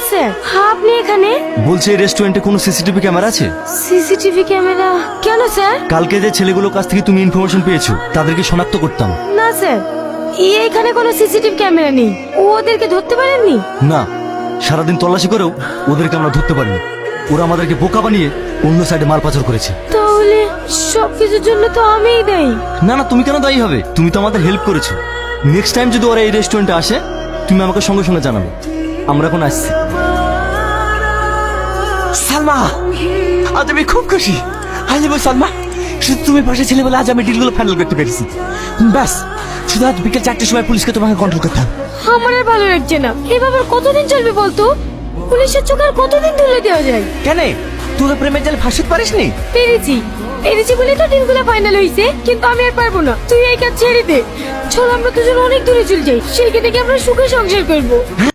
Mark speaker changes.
Speaker 1: Sir, আপনি এখানে?
Speaker 2: বলছি এই রেস্টুরেন্টে কোনো সিসিটিভি ক্যামেরা আছে?
Speaker 1: CCTV camera? কেন স্যার?
Speaker 2: কালকে যে ছেলেগুলোর কাছ থেকে তুমি ইনফরমেশন পেয়েছো তাদেরকে শনাক্ত করতাম।
Speaker 1: না স্যার, এখানে কোনো সিসিটিভি ক্যামেরা নেই। ওদেরকে ধরতে পারেননি?
Speaker 2: না, সারাদিন তল্লাশি করেও ওদেরকে আমরা ধরতে পারিনি। ওরা আমাদেরকে বোকা বানিয়ে অন্য সাইডে মাল পাচার করেছে।
Speaker 1: তাহলে সবকিছুর জন্য তো আমিই দায়ী।
Speaker 2: না না, তুমি কেন দায়ী হবে? তুমি তো আমাদের হেল্প করেছো। নেক্সট টাইম যদি ওরা এই রেস্টুরেন্টে আসে তুমি আমাকে সঙ্গে সঙ্গে জানাবে। আমরা এখন আসছি।
Speaker 3: সালমা, আজ আমি খুব খুশি। আজ সালমা, শুধু তুমি পাশে ছিলে বলে আজ আমি ডিলগুলো ফাইনাল করতে পেরেছি। ব্যাস, শুধু আজ বিকেল 4টের সময় পুলিশকে তোমাকে কন্ট্রোল করতে হবে।
Speaker 1: আমার আর ভালো লাগছে না। এভাবে আর কতদিন চলবে বলতো? পুলিশের চোখে আর কতদিন তুলে দেওয়া যায়?
Speaker 3: কেন তুই প্রেমের জালে ফাঁসিতে পারিসনি?
Speaker 1: পেরেছি পেরেছি বলে তো ডিলগুলো ফাইনাল হয়েছে, কিন্তু আমি আর পারবো না। তুই এই কাজ ছেড়ে দে। চল আমরা দুজন অনেক দূরে চলে যাই, সেইখানে গিয়ে আমরা সুখে সংসার করবো।